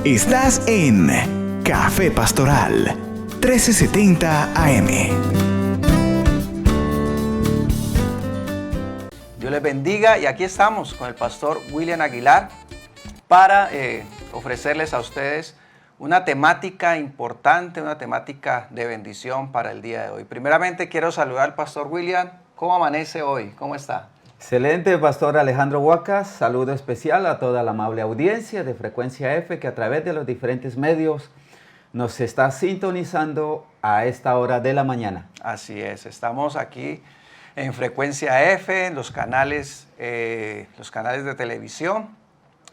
Estás en Café Pastoral 1370 AM. Dios les bendiga y aquí estamos con el pastor William Aguilar para ofrecerles a ustedes una temática importante, una temática de bendición para el día de hoy. Primeramente quiero saludar al pastor William. ¿Cómo amanece hoy? ¿Cómo está? Excelente, pastor Alejandro Huacas. Saludo especial a toda la amable audiencia de Frecuencia F que a través de los diferentes medios nos está sintonizando a esta hora de la mañana. Así es, estamos aquí en Frecuencia F, en los canales de televisión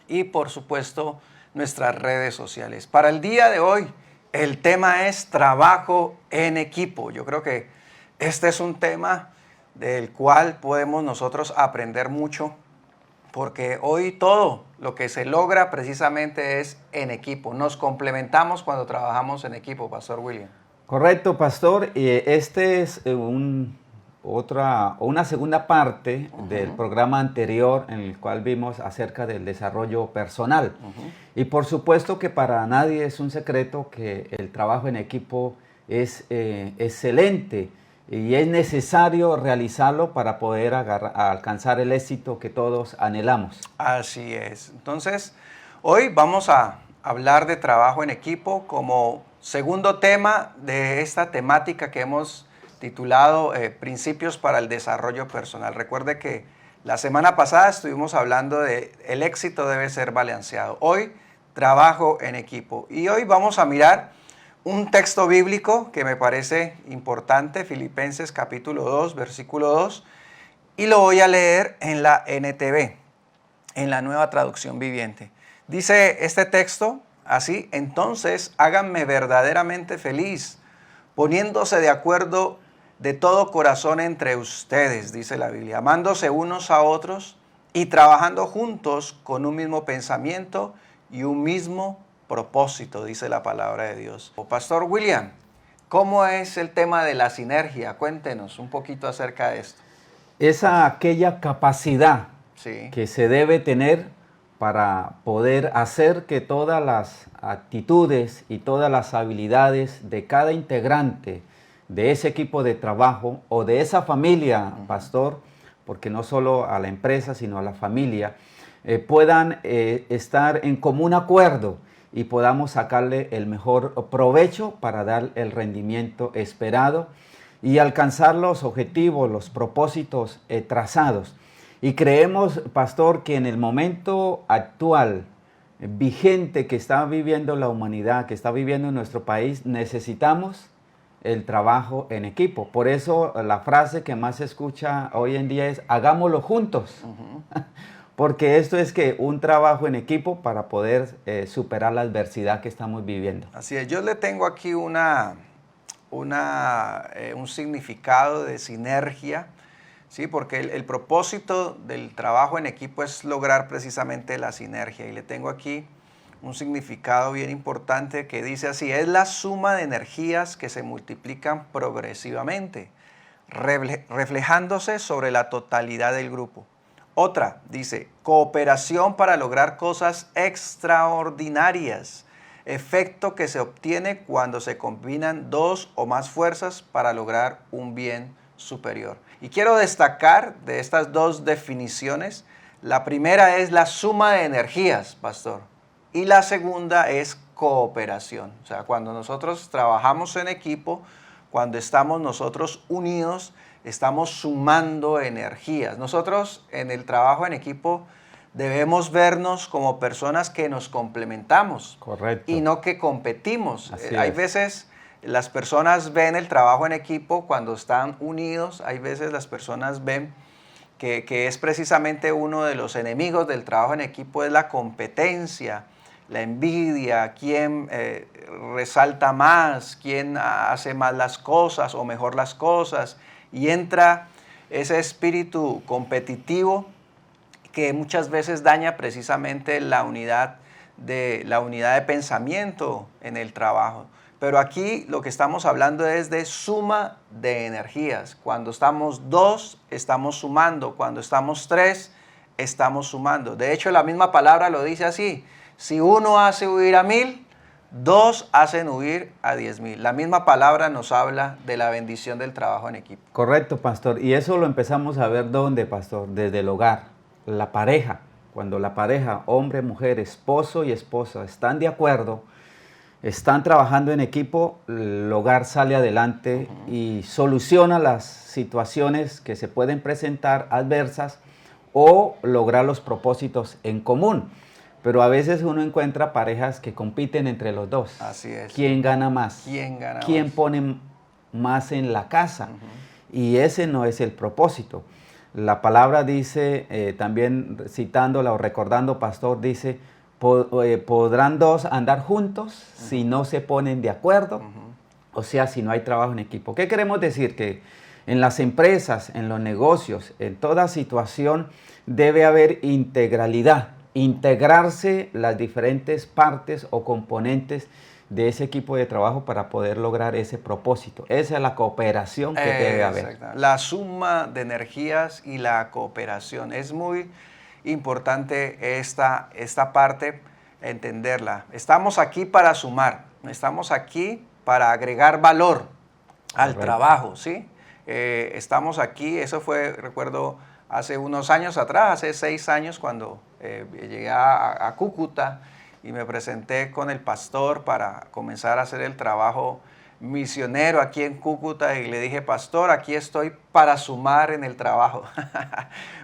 y por supuesto nuestras redes sociales. Para el día de hoy el tema es trabajo en equipo. Yo creo que este es un tema del cual podemos nosotros aprender mucho, porque hoy todo lo que se logra precisamente es en equipo. Nos complementamos cuando trabajamos en equipo, Pastor William. Correcto, pastor. Este es una segunda parte del programa anterior en el cual vimos acerca del desarrollo personal. Y por supuesto que para nadie es un secreto que el trabajo en equipo es excelente. Y es necesario realizarlo para poder alcanzar el éxito que todos anhelamos. Así es. Entonces, hoy vamos a hablar de trabajo en equipo como segundo tema de esta temática que hemos titulado Principios para el Desarrollo Personal. Recuerde que la semana pasada estuvimos hablando de el éxito debe ser balanceado. Hoy, trabajo en equipo. Y hoy vamos a mirar un texto bíblico que me parece importante, Filipenses capítulo 2, versículo 2, y lo voy a leer en la NTV, en la Nueva Traducción Viviente. Dice este texto así: entonces háganme verdaderamente feliz, poniéndose de acuerdo de todo corazón entre ustedes, dice la Biblia, amándose unos a otros y trabajando juntos con un mismo pensamiento y un mismo propósito, dice la palabra de Dios. Pastor William, ¿cómo es el tema de la sinergia? Cuéntenos un poquito acerca de esto. Es aquella capacidad que se debe tener para poder hacer que todas las actitudes y todas las habilidades de cada integrante de ese equipo de trabajo o de esa familia, pastor, porque no solo a la empresa, sino a la familia, puedan estar en común acuerdo y podamos sacarle el mejor provecho para dar el rendimiento esperado y alcanzar los objetivos, los propósitos trazados. Y creemos, pastor, que en el momento actual, vigente que está viviendo la humanidad, que está viviendo nuestro país, necesitamos el trabajo en equipo. Por eso la frase que más se escucha hoy en día es hagámoslo juntos. Porque esto es que un trabajo en equipo para poder superar la adversidad que estamos viviendo. Así es, yo le tengo aquí un significado de sinergia, ¿sí? Porque el propósito del trabajo en equipo es lograr precisamente la sinergia. Y le tengo aquí un significado bien importante que dice así: es la suma de energías que se multiplican progresivamente, reflejándose sobre la totalidad del grupo. Otra, dice, cooperación para lograr cosas extraordinarias, efecto que se obtiene cuando se combinan dos o más fuerzas para lograr un bien superior. Y quiero destacar de estas dos definiciones, la primera es la suma de energías, pastor, y la segunda es cooperación. O sea, cuando nosotros trabajamos en equipo, cuando estamos nosotros unidos, estamos sumando energías. Nosotros en el trabajo en equipo debemos vernos como personas que nos complementamos. Correcto. Y no que competimos. Hay veces las personas ven el trabajo en equipo cuando están unidos. Hay veces las personas ven que es precisamente uno de los enemigos del trabajo en equipo, es la competencia, la envidia, quién resalta más, quién hace más las cosas o mejor las cosas. Y entra ese espíritu competitivo que muchas veces daña precisamente la unidad de pensamiento en el trabajo. Pero aquí lo que estamos hablando es de suma de energías. Cuando estamos dos, estamos sumando. Cuando estamos tres, estamos sumando. De hecho, la misma palabra lo dice así. Si uno hace huir a 1000, 2 hacen huir a 10,000. La misma palabra nos habla de la bendición del trabajo en equipo. Correcto, pastor. Y eso lo empezamos a ver ¿dónde, pastor? Desde el hogar, la pareja. Cuando la pareja, hombre, mujer, esposo y esposa, están de acuerdo, están trabajando en equipo, el hogar sale adelante y soluciona las situaciones que se pueden presentar adversas o lograr los propósitos en común. Pero a veces uno encuentra parejas que compiten entre los dos. Así es. ¿Quién gana más? ¿Quién pone más en la casa? Y ese no es el propósito. La palabra dice, también citándola o recordando, pastor, dice, ¿podrán dos andar juntos si no se ponen de acuerdo? O sea, si no hay trabajo en equipo. ¿Qué queremos decir? Que en las empresas, en los negocios, en toda situación debe haber integralidad. Integrarse las diferentes partes o componentes de ese equipo de trabajo para poder lograr ese propósito. Esa es la cooperación que debe haber. La suma de energías y la cooperación. Es muy importante esta parte, entenderla. Estamos aquí para sumar, estamos aquí para agregar valor al trabajo, ¿sí? Estamos aquí, eso fue, recuerdo, hace unos años atrás, hace 6 años, cuando llegué a Cúcuta y me presenté con el pastor para comenzar a hacer el trabajo misionero aquí en Cúcuta, y le dije, pastor, aquí estoy para sumar en el trabajo,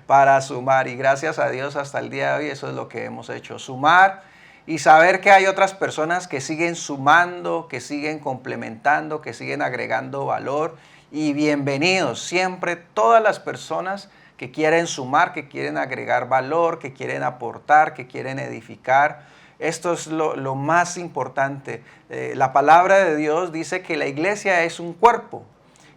para sumar, y gracias a Dios hasta el día de hoy eso es lo que hemos hecho, sumar y saber que hay otras personas que siguen sumando, que siguen complementando, que siguen agregando valor, y bienvenidos siempre todas las personas que quieren sumar, que quieren agregar valor, que quieren aportar, que quieren edificar. Esto es lo más importante. La palabra de Dios dice que la iglesia es un cuerpo,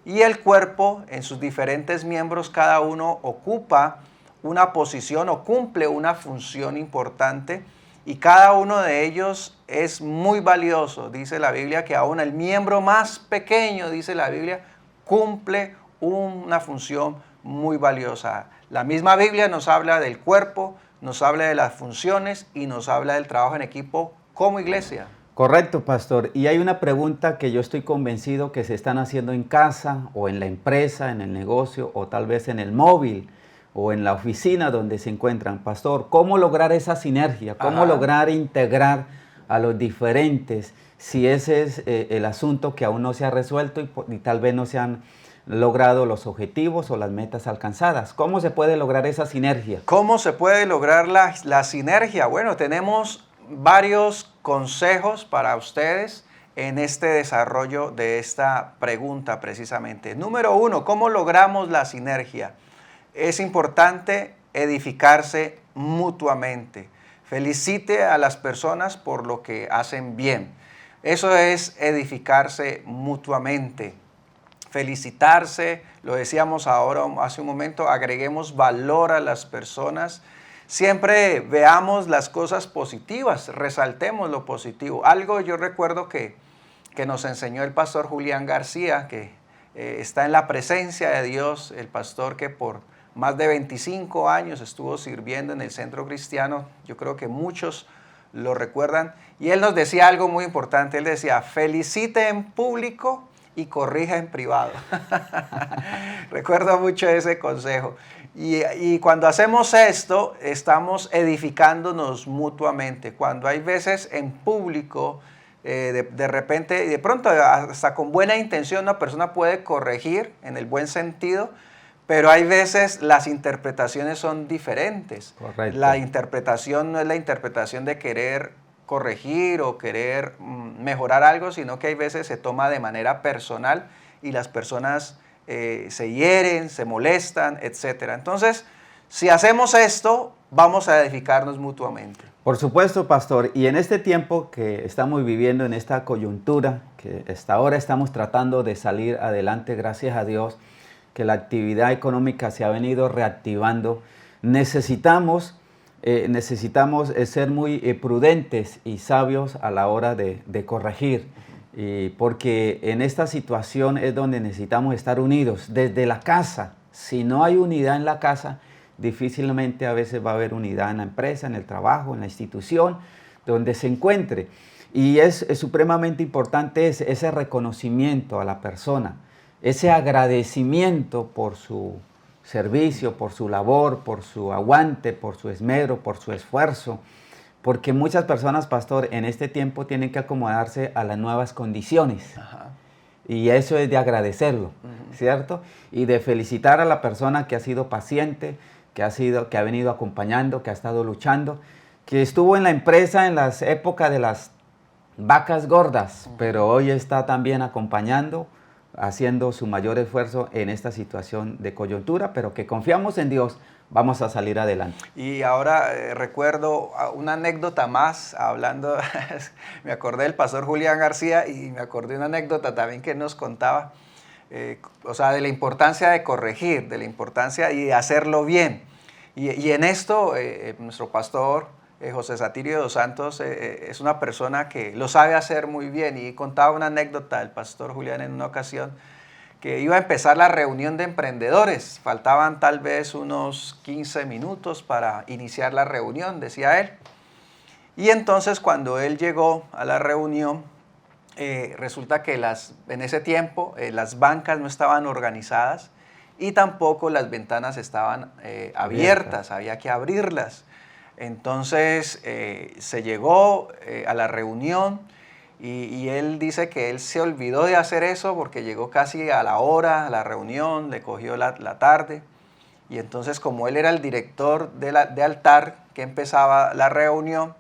y el cuerpo en sus diferentes miembros, cada uno ocupa una posición o cumple una función importante, y cada uno de ellos es muy valioso. Dice la Biblia que aún el miembro más pequeño, dice la Biblia, cumple una función muy valiosa. La misma Biblia nos habla del cuerpo, nos habla de las funciones y nos habla del trabajo en equipo como iglesia. Correcto, pastor. Y hay una pregunta que yo estoy convencido que se están haciendo en casa o en la empresa, en el negocio, o tal vez en el móvil o en la oficina donde se encuentran. Pastor, ¿cómo lograr esa sinergia? ¿Cómo lograr integrar a los diferentes si ese es el asunto que aún no se ha resuelto y tal vez no se han logrado los objetivos o las metas alcanzadas? ¿Cómo se puede lograr esa sinergia? ¿Cómo se puede lograr la sinergia? Bueno, tenemos varios consejos para ustedes en este desarrollo de esta pregunta precisamente. Número 1, ¿cómo logramos la sinergia? Es importante edificarse mutuamente. Felicite a las personas por lo que hacen bien. Eso es edificarse mutuamente. Felicitarse, lo decíamos ahora hace un momento, agreguemos valor a las personas. Siempre veamos las cosas positivas, resaltemos lo positivo. Algo yo recuerdo que nos enseñó el pastor Julián García, que está en la presencia de Dios, el pastor que por más de 25 años estuvo sirviendo en el Centro Cristiano. Yo creo que muchos lo recuerdan. Y él nos decía algo muy importante. Él decía, felicite en público y corrija en privado. Recuerdo mucho ese consejo. Y cuando hacemos esto, estamos edificándonos mutuamente. Cuando hay veces en público, de repente, de pronto, hasta con buena intención, una persona puede corregir en el buen sentido, pero hay veces las interpretaciones son diferentes. Correcto. La interpretación no es la interpretación de querer corregir o querer mejorar algo, sino que hay veces se toma de manera personal y las personas se hieren, se molestan, etc. Entonces, si hacemos esto, vamos a edificarnos mutuamente. Por supuesto, pastor. Y en este tiempo que estamos viviendo, en esta coyuntura, que hasta ahora estamos tratando de salir adelante, gracias a Dios, que la actividad económica se ha venido reactivando, necesitamos ser muy prudentes y sabios a la hora de corregir, porque en esta situación es donde necesitamos estar unidos desde la casa. Si no hay unidad en la casa, difícilmente a veces va a haber unidad en la empresa, en el trabajo, en la institución, donde se encuentre. Y es supremamente importante ese reconocimiento a la persona, ese agradecimiento por su servicio, por su labor, por su aguante, por su esmero, por su esfuerzo. Porque muchas personas, pastor, en este tiempo tienen que acomodarse a las nuevas condiciones. Ajá. Y eso es de agradecerlo, ¿cierto? Y de felicitar a la persona que ha sido paciente, que ha venido acompañando, que ha estado luchando, que estuvo en la empresa en las épocas de las vacas gordas, pero hoy está también acompañando, haciendo su mayor esfuerzo en esta situación de coyuntura, pero que confiamos en Dios, vamos a salir adelante. Y ahora recuerdo una anécdota más, hablando, me acordé del pastor Julián García y me acordé de una anécdota también que nos contaba, o sea, de la importancia de corregir, de la importancia y de hacerlo bien. Y en esto, nuestro pastor José Satirio dos Santos es una persona que lo sabe hacer muy bien, y contaba una anécdota del pastor Julián en una ocasión que iba a empezar la reunión de emprendedores. Faltaban tal vez unos 15 minutos para iniciar la reunión, decía él. Y entonces cuando él llegó a la reunión, resulta que en ese tiempo las bancas no estaban organizadas y tampoco las ventanas estaban abiertas, había que abrirlas. Entonces se llegó a la reunión y él dice que él se olvidó de hacer eso porque llegó casi a la hora, a la reunión, le cogió la tarde. Y entonces, como él era el director de altar que empezaba la reunión,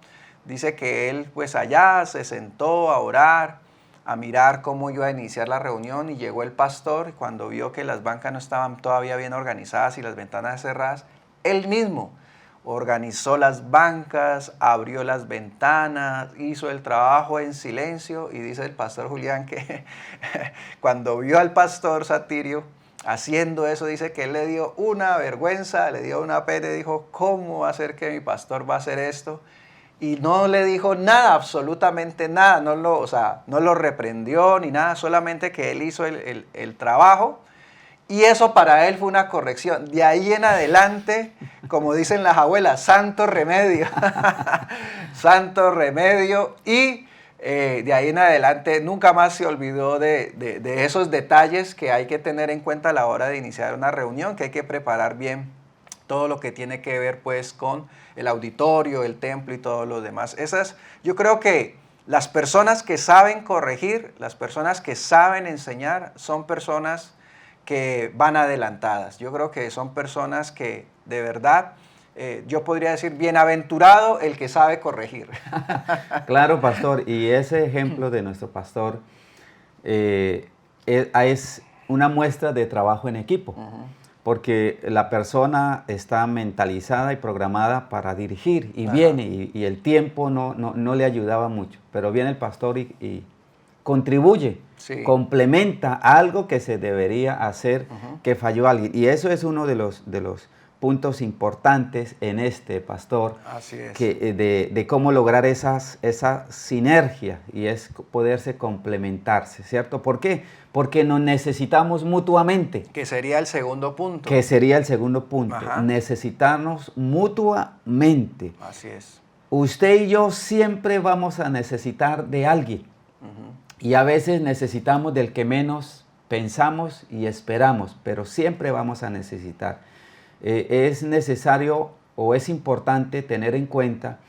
dice que él pues allá se sentó a orar, a mirar cómo iba a iniciar la reunión, y llegó el pastor y cuando vio que las bancas no estaban todavía bien organizadas y las ventanas cerradas, él mismo organizó las bancas, abrió las ventanas, hizo el trabajo en silencio. Y dice el pastor Julián que cuando vio al pastor Satirio haciendo eso, dice que él le dio una vergüenza, le dio una pena, y dijo, ¿cómo va a ser que mi pastor va a hacer esto? Y no le dijo nada, absolutamente nada, no lo reprendió ni nada, solamente que él hizo el trabajo. Y eso para él fue una corrección. De ahí en adelante, como dicen las abuelas, santo remedio. Santo remedio. Y de ahí en adelante nunca más se olvidó de esos detalles que hay que tener en cuenta a la hora de iniciar una reunión, que hay que preparar bien todo lo que tiene que ver pues con el auditorio, el templo y todo lo demás. Yo creo que las personas que saben corregir, las personas que saben enseñar, son personas que van adelantadas. Yo creo que son personas que de verdad, yo podría decir, bienaventurado el que sabe corregir. Claro, pastor, y ese ejemplo de nuestro pastor es una muestra de trabajo en equipo, porque la persona está mentalizada y programada para dirigir, y viene, y el tiempo no le ayudaba mucho, pero viene el pastor y contribuye, complementa algo que se debería hacer, que falló alguien. Y eso es uno de los puntos importantes en este, pastor. Así es. De cómo lograr esa sinergia, y es poderse complementarse, ¿cierto? ¿Por qué? Porque nos necesitamos mutuamente. Que sería el segundo punto. Que sería el segundo punto. Necesitarnos mutuamente. Así es. Usted y yo siempre vamos a necesitar de alguien. Y a veces necesitamos del que menos pensamos y esperamos, pero siempre vamos a necesitar. Es necesario o es importante tener en cuenta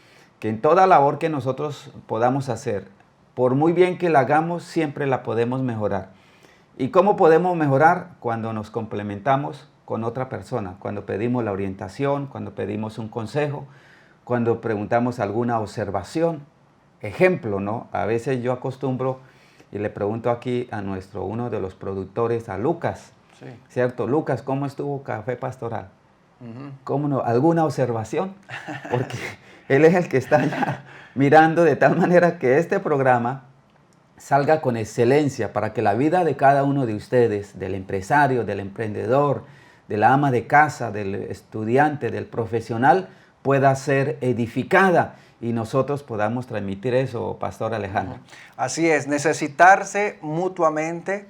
que en toda labor que nosotros podamos hacer, por muy bien que la hagamos, siempre la podemos mejorar. ¿Y cómo podemos mejorar? Cuando nos complementamos con otra persona, cuando pedimos la orientación, cuando pedimos un consejo, cuando preguntamos alguna observación. Ejemplo, ¿no? A veces yo acostumbro y le pregunto aquí a uno de los productores, a Lucas, ¿cierto? Lucas, ¿cómo estuvo Café Pastoral? ¿Cómo no? ¿Alguna observación? Porque él es el que está allá mirando de tal manera que este programa salga con excelencia para que la vida de cada uno de ustedes, del empresario, del emprendedor, de la ama de casa, del estudiante, del profesional, pueda ser edificada y nosotros podamos transmitir eso, Pastor Alejandro. Así es, necesitarse mutuamente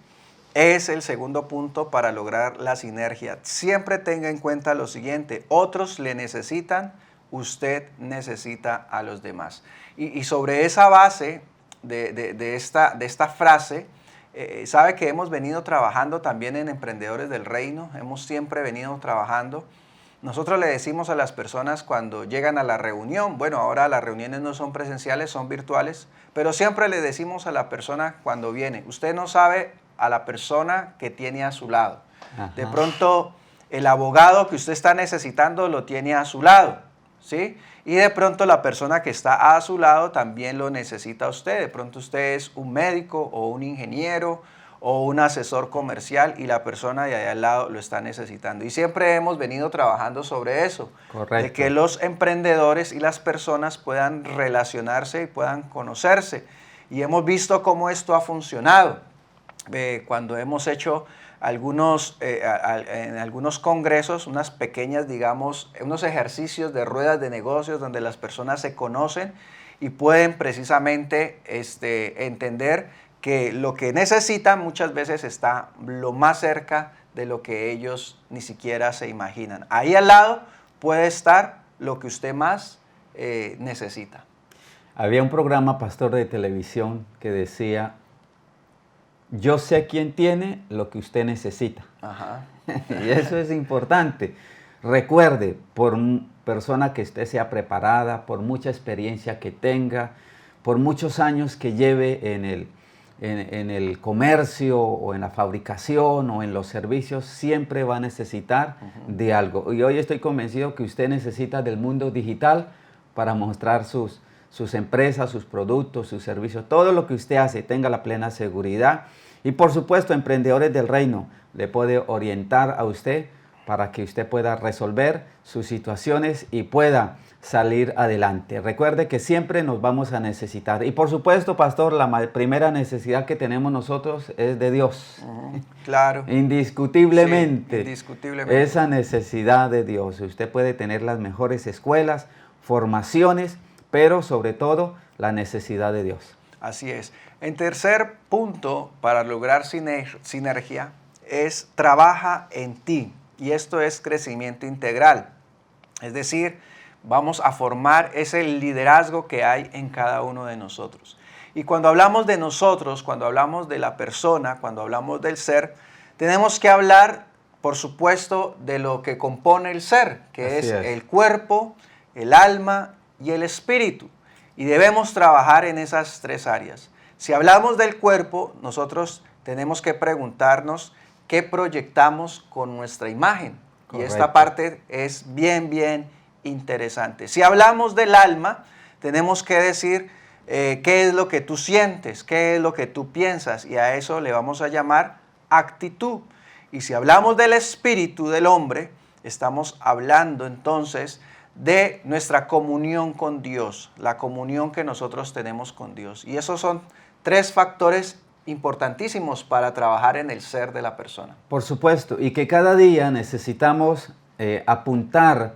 es el segundo punto para lograr la sinergia. Siempre tenga en cuenta lo siguiente: otros le necesitan, usted necesita a los demás. Y sobre esa base de esta frase, sabe que hemos venido trabajando también en Emprendedores del Reino, hemos siempre venido trabajando. Nosotros le decimos a las personas cuando llegan a la reunión, bueno, ahora las reuniones no son presenciales, son virtuales, pero siempre le decimos a la persona cuando viene, usted no sabe a la persona que tiene a su lado. Ajá. De pronto el abogado que usted está necesitando lo tiene a su lado, ¿sí? Y de pronto la persona que está a su lado también lo necesita a usted. De pronto usted es un médico o un ingeniero o un asesor comercial y la persona de allá al lado lo está necesitando. Y siempre hemos venido trabajando sobre eso. Correcto. De que los emprendedores y las personas puedan relacionarse y puedan conocerse. Y hemos visto cómo esto ha funcionado. Cuando hemos hecho en algunos congresos, unas pequeñas, digamos, unos ejercicios de ruedas de negocios donde las personas se conocen y pueden precisamente entender que lo que necesitan muchas veces está lo más cerca de lo que ellos ni siquiera se imaginan. Ahí al lado puede estar lo que usted más necesita. Había un programa, pastor, de televisión que decía, yo sé quién tiene lo que usted necesita. Ajá. Y eso es importante. Recuerde, por persona que usted sea preparada, por mucha experiencia que tenga, por muchos años que lleve en el comercio o en la fabricación o en los servicios, siempre va a necesitar de algo. Y hoy estoy convencido que usted necesita del mundo digital para mostrar sus empresas, sus productos, sus servicios, todo lo que usted hace, tenga la plena seguridad. Y por supuesto, Emprendedores del Reino le puede orientar a usted para que usted pueda resolver sus situaciones y pueda salir adelante. Recuerde que siempre nos vamos a necesitar. Y por supuesto, pastor, la primera necesidad que tenemos nosotros es de Dios. Claro. Indiscutiblemente. Sí, indiscutiblemente. Esa necesidad de Dios. Usted puede tener las mejores escuelas, formaciones, pero sobre todo la necesidad de Dios. Así es. En tercer punto, para lograr sinergia, es trabaja en ti. Y esto es crecimiento integral. Es decir, vamos a formar ese liderazgo que hay en cada uno de nosotros. Y cuando hablamos de nosotros, cuando hablamos de la persona, cuando hablamos del ser, tenemos que hablar, por supuesto, de lo que compone el ser, que es el cuerpo, el alma y el espíritu. Y debemos trabajar en esas tres áreas. Si hablamos del cuerpo, nosotros tenemos que preguntarnos qué proyectamos con nuestra imagen. Correcto. Y esta parte es bien interesante. Si hablamos del alma, tenemos que decir qué es lo que tú sientes, qué es lo que tú piensas, y a eso le vamos a llamar actitud. Y si hablamos del espíritu del hombre, estamos hablando entonces de nuestra comunión con Dios, la comunión que nosotros tenemos con Dios. Y esos son tres factores importantísimos para trabajar en el ser de la persona. Por supuesto, y que cada día necesitamos apuntar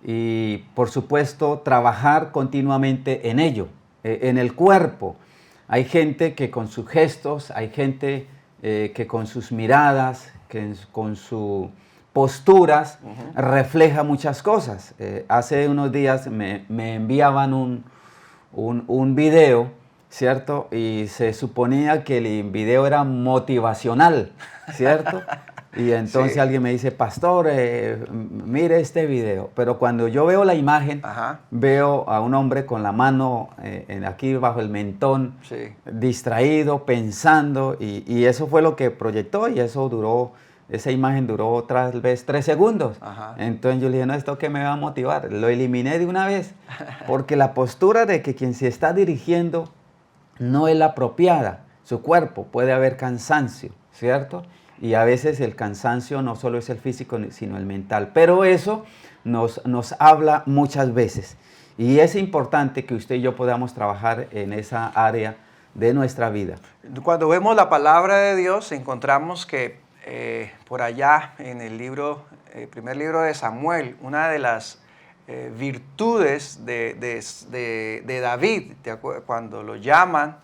y, por supuesto, trabajar continuamente en ello, en el cuerpo. Hay gente que con sus gestos, hay gente que con sus miradas, que con sus posturas refleja muchas cosas. Hace unos días me enviaban un video, ¿cierto? Y se suponía que el video era motivacional, ¿cierto? Y entonces alguien me dice, pastor, mire este video. Pero cuando yo veo la imagen, veo a un hombre con la mano aquí bajo el mentón, distraído, pensando, y eso fue lo que proyectó, y esa imagen duró tal vez 3 segundos. Entonces yo le dije, no, ¿esto qué me va a motivar? Lo eliminé de una vez, porque la postura de que quien se está dirigiendo no es la apropiada. Su cuerpo, puede haber cansancio, ¿cierto? Y a veces el cansancio no solo es el físico, sino el mental. Pero eso nos habla muchas veces. Y es importante que usted y yo podamos trabajar en esa área de nuestra vida. Cuando vemos la palabra de Dios, encontramos que por allá en el primer libro de Samuel, una de las virtudes de David, cuando lo llaman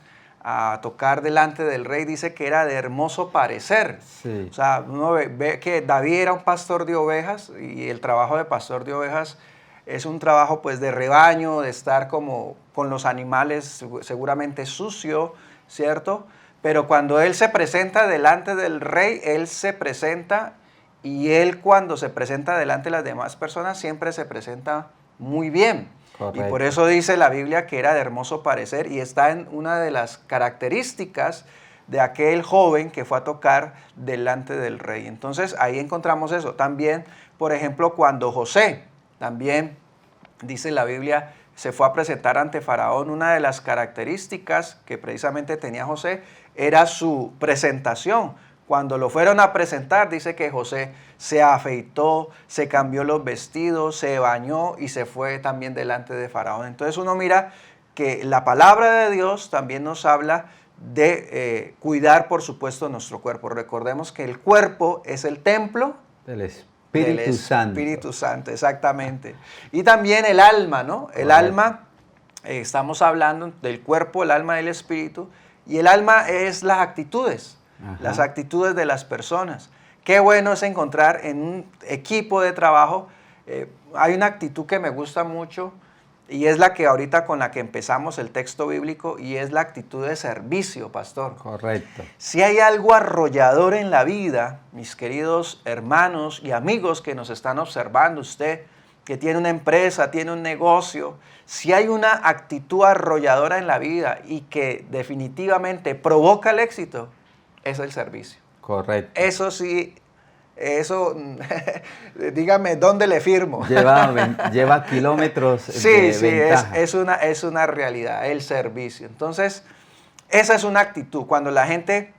a tocar delante del rey, dice que era de hermoso parecer. Sí. O sea, uno ve que David era un pastor de ovejas, y el trabajo de pastor de ovejas es un trabajo pues de rebaño, de estar como con los animales, seguramente sucio, ¿cierto? Pero cuando él se presenta delante del rey, él se presenta, y él cuando se presenta delante de las demás personas siempre se presenta muy bien. Correcto. Y por eso dice la Biblia que era de hermoso parecer, y está en una de las características de aquel joven que fue a tocar delante del rey. Entonces ahí encontramos eso. También, por ejemplo, cuando José, también dice la Biblia, se fue a presentar ante Faraón, una de las características que precisamente tenía José era su presentación. Cuando lo fueron a presentar, dice que José se afeitó, se cambió los vestidos, se bañó y se fue también delante de Faraón. Entonces uno mira que la palabra de Dios también nos habla de cuidar, por supuesto, nuestro cuerpo. Recordemos que el cuerpo es el templo del Espíritu Santo. Espíritu Santo, exactamente. Y también el alma, ¿no? El alma, estamos hablando del cuerpo, el alma y el espíritu. Y el alma es las actitudes, las actitudes de las personas. Qué bueno es encontrar en un equipo de trabajo, hay una actitud que me gusta mucho, y es la que ahorita con la que empezamos el texto bíblico, y es la actitud de servicio, pastor. Correcto. Si hay algo arrollador en la vida, mis queridos hermanos y amigos que nos están observando, usted que tiene una empresa, tiene un negocio, si hay una actitud arrolladora en la vida y que definitivamente provoca el éxito, es el servicio. Correcto. Eso sí. Eso, dígame, ¿dónde le firmo? Lleva kilómetros de ventaja. Es una realidad, el servicio. Entonces, esa es una actitud. Cuando la gente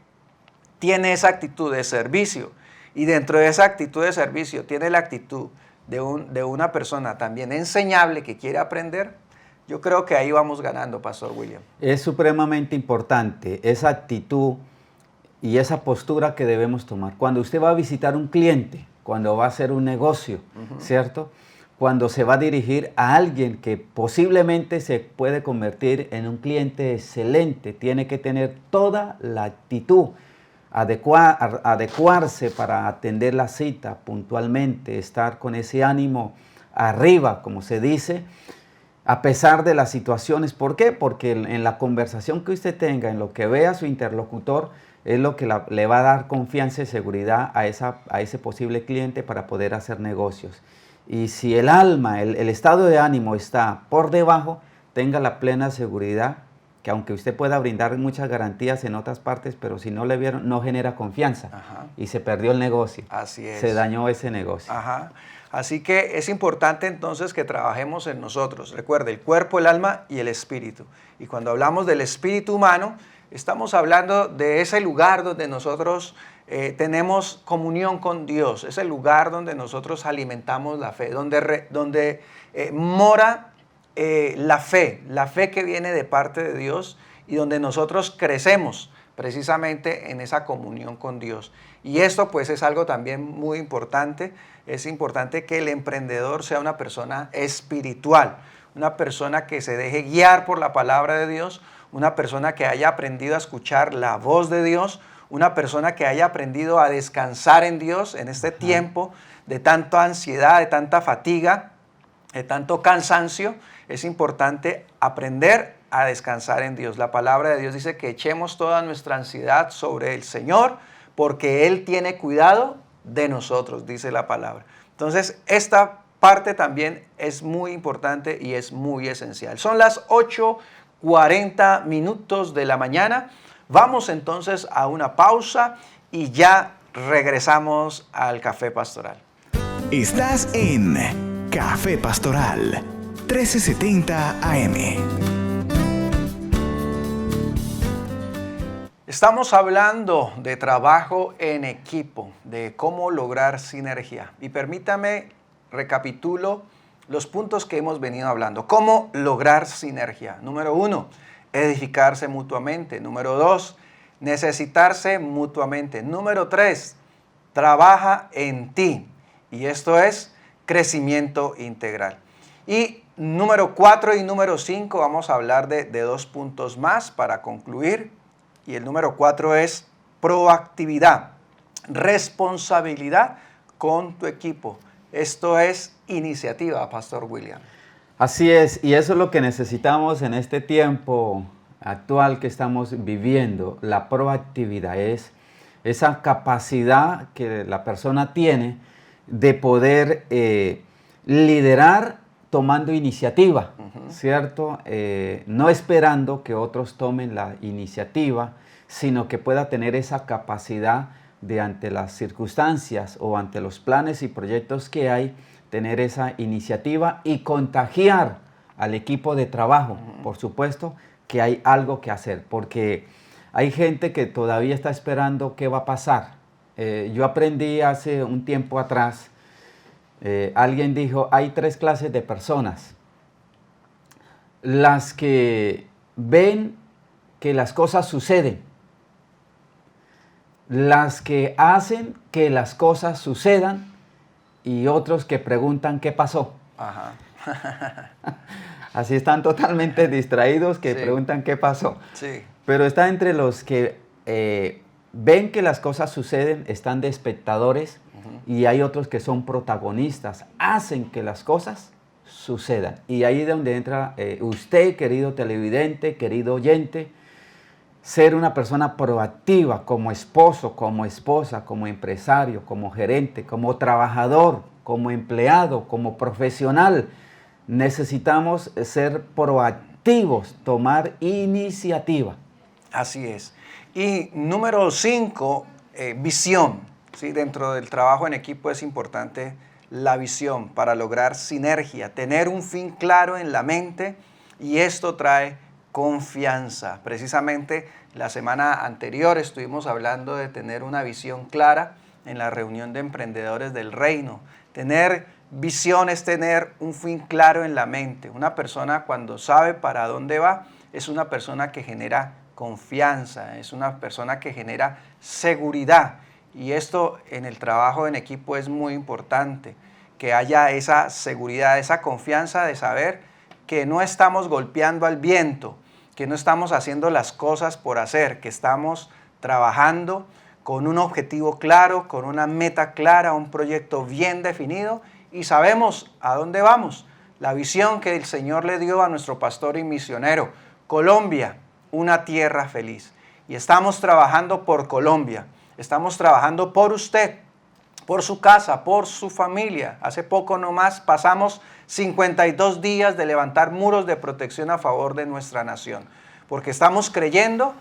tiene esa actitud de servicio, y dentro de esa actitud de servicio tiene la actitud de una persona también enseñable que quiere aprender, yo creo que ahí vamos ganando, Pastor William. Es supremamente importante esa actitud y esa postura que debemos tomar. Cuando usted va a visitar un cliente, cuando va a hacer un negocio, ¿cierto? Cuando se va a dirigir a alguien que posiblemente se puede convertir en un cliente excelente, tiene que tener toda la actitud, adecuarse para atender la cita puntualmente, estar con ese ánimo arriba, como se dice, a pesar de las situaciones. ¿Por qué? Porque en la conversación que usted tenga, en lo que vea su interlocutor, es lo que le va a dar confianza y seguridad a ese posible cliente para poder hacer negocios. Y si el alma, el estado de ánimo está por debajo, tenga la plena seguridad que aunque usted pueda brindar muchas garantías en otras partes, pero si no le vieron, no genera confianza. Y se perdió el negocio. Así es. Se dañó ese negocio. Así que es importante entonces que trabajemos en nosotros. Recuerde, el cuerpo, el alma y el espíritu. Y cuando hablamos del espíritu humano, estamos hablando de ese lugar donde nosotros tenemos comunión con Dios, ese lugar donde nosotros alimentamos la fe, donde mora la fe que viene de parte de Dios, y donde nosotros crecemos precisamente en esa comunión con Dios. Y esto pues es algo también muy importante. Es importante que el emprendedor sea una persona espiritual, una persona que se deje guiar por la palabra de Dios, una persona que haya aprendido a escuchar la voz de Dios, una persona que haya aprendido a descansar en Dios en este tiempo de tanta ansiedad, de tanta fatiga, de tanto cansancio. Es importante aprender a descansar en Dios. La palabra de Dios dice que echemos toda nuestra ansiedad sobre el Señor, porque Él tiene cuidado de nosotros, dice la palabra. Entonces, esta parte también es muy importante y es muy esencial. Son las 8:40 minutos de la mañana. Vamos entonces a una pausa y ya regresamos al Café Pastoral. Estás en Café Pastoral 1370 AM. Estamos hablando de trabajo en equipo, de cómo lograr sinergia. Y permítame recapitulo los puntos que hemos venido hablando. ¿Cómo lograr sinergia? Número 1, edificarse mutuamente. Número 2, necesitarse mutuamente. Número 3, trabaja en ti. Y esto es crecimiento integral. Y número 4 y número 5 vamos a hablar de 2 puntos más para concluir. Y el número 4 es proactividad, responsabilidad con tu equipo. Esto es iniciativa, Pastor William. Así es, y eso es lo que necesitamos en este tiempo actual que estamos viviendo. La proactividad es esa capacidad que la persona tiene de poder liderar tomando iniciativa, ¿cierto? No esperando que otros tomen la iniciativa, sino que pueda tener esa capacidad de, ante las circunstancias o ante los planes y proyectos que hay, tener esa iniciativa y contagiar al equipo de trabajo, por supuesto, que hay algo que hacer, porque hay gente que todavía está esperando qué va a pasar. Yo aprendí hace un tiempo atrás, alguien dijo, hay 3 clases de personas. Las que ven que las cosas suceden, las que hacen que las cosas sucedan y otros que preguntan qué pasó. Ajá. Así están totalmente distraídos que sí. preguntan qué pasó. Sí. Pero está entre los que ven que las cosas suceden, están de espectadores, y hay otros que son protagonistas, hacen que las cosas sucedan. Y ahí es donde entra usted, querido televidente, querido oyente, ser una persona proactiva como esposo, como esposa, como empresario, como gerente, como trabajador, como empleado, como profesional. Necesitamos ser proactivos, tomar iniciativa. Así es. Y número 5, visión. ¿Sí? Dentro del trabajo en equipo es importante la visión para lograr sinergia, tener un fin claro en la mente, y esto trae confianza. Precisamente la semana anterior estuvimos hablando de tener una visión clara en la reunión de emprendedores del reino. Tener visión es tener un fin claro en la mente. Una persona cuando sabe para dónde va es una persona que genera confianza, es una persona que genera seguridad. Y esto en el trabajo en equipo es muy importante, que haya esa seguridad, esa confianza de saber que no estamos golpeando al viento, que no estamos haciendo las cosas por hacer, que estamos trabajando con un objetivo claro, con una meta clara, un proyecto bien definido, y sabemos a dónde vamos. La visión que el Señor le dio a nuestro pastor y misionero, Colombia, una tierra feliz. Y estamos trabajando por Colombia, estamos trabajando por usted, por su casa, por su familia. Hace poco nomás pasamos 52 días de levantar muros de protección a favor de nuestra nación, porque estamos creyendo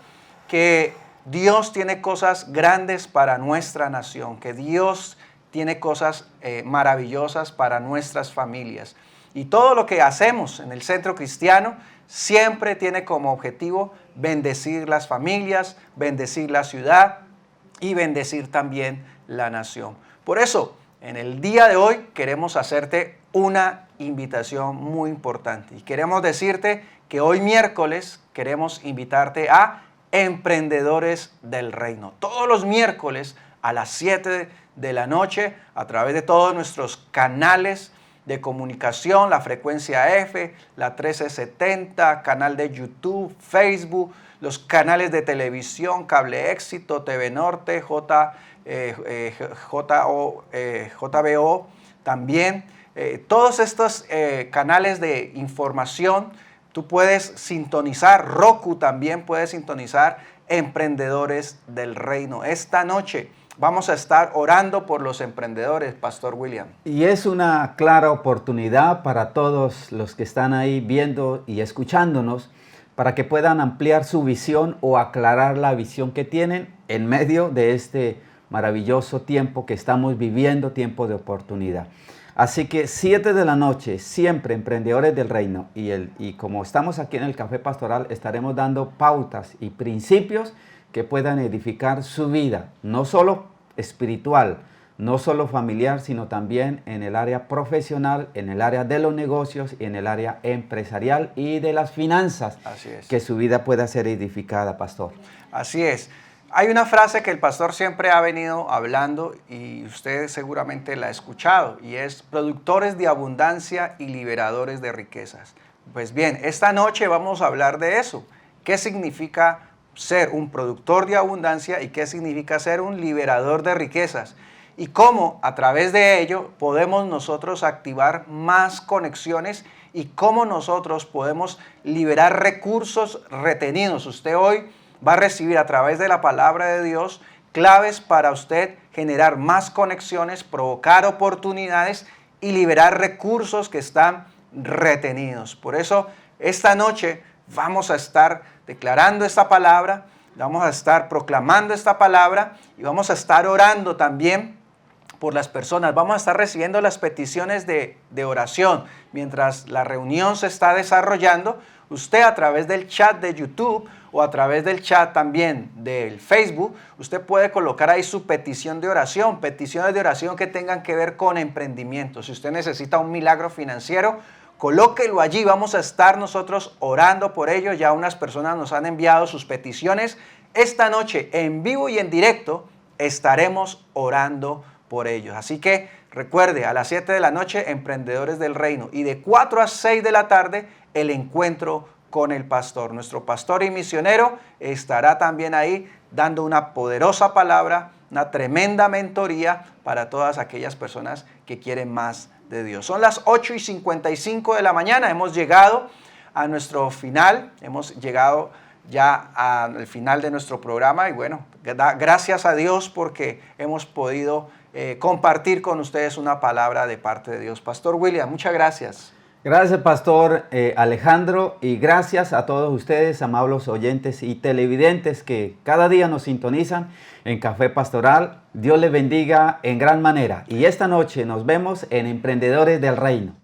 que Dios tiene cosas grandes para nuestra nación, que Dios tiene cosas maravillosas para nuestras familias. Y todo lo que hacemos en el Centro Cristiano siempre tiene como objetivo bendecir las familias, bendecir la ciudad y bendecir también la nación. Por eso, en el día de hoy queremos hacerte una invitación muy importante. Y queremos decirte que hoy miércoles queremos invitarte a Emprendedores del Reino. Todos los miércoles a las 7 de la noche, a través de todos nuestros canales de comunicación, la frecuencia F, la 1370, canal de YouTube, Facebook, los canales de televisión, Cable Éxito, TV Norte, JBO también. Todos estos canales de información, tú puedes sintonizar, Roku también puedes sintonizar Emprendedores del Reino. Esta noche vamos a estar orando por los emprendedores, Pastor William. Y es una clara oportunidad para todos los que están ahí viendo y escuchándonos, para que puedan ampliar su visión o aclarar la visión que tienen en medio de este maravilloso tiempo que estamos viviendo, tiempo de oportunidad. Así que 7 de la noche, siempre Emprendedores del Reino. Y como estamos aquí en el Café Pastoral, estaremos dando pautas y principios que puedan edificar su vida, no solo espiritual, no solo familiar, sino también en el área profesional, en el área de los negocios y en el área empresarial y de las finanzas. Así es. Que su vida pueda ser edificada, pastor. Así es. Hay una frase que el pastor siempre ha venido hablando y usted seguramente la ha escuchado, y es productores de abundancia y liberadores de riquezas. Pues bien, esta noche vamos a hablar de eso. ¿Qué significa ser un productor de abundancia y qué significa ser un liberador de riquezas? y cómo a través de ello podemos nosotros activar más conexiones y cómo nosotros podemos liberar recursos retenidos. Usted hoy va a recibir a través de la palabra de Dios claves para usted generar más conexiones, provocar oportunidades y liberar recursos que están retenidos. Por eso esta noche vamos a estar declarando esta palabra, vamos a estar proclamando esta palabra y vamos a estar orando también por las personas. Vamos a estar recibiendo las peticiones de oración. Mientras la reunión se está desarrollando, usted a través del chat de YouTube o a través del chat también del Facebook, usted puede colocar ahí su petición de oración, peticiones de oración que tengan que ver con emprendimiento. Si usted necesita un milagro financiero, colóquelo allí, vamos a estar nosotros orando por ello. Ya unas personas nos han enviado sus peticiones. Esta noche, en vivo y en directo, estaremos orando por ellos. Así que recuerde, a las 7 de la noche, Emprendedores del Reino, y de 4 a 6 de la tarde, el encuentro con el pastor. Nuestro pastor y misionero estará también ahí dando una poderosa palabra, una tremenda mentoría para todas aquellas personas que quieren más de Dios. Son las 8:55 de la mañana, hemos llegado a nuestro final, hemos llegado ya al final de nuestro programa y bueno, gracias a Dios porque hemos podido compartir con ustedes una palabra de parte de Dios. Pastor William, muchas gracias. Gracias, Pastor Alejandro, y gracias a todos ustedes, amables oyentes y televidentes que cada día nos sintonizan en Café Pastoral. Dios les bendiga en gran manera. Y esta noche nos vemos en Emprendedores del Reino.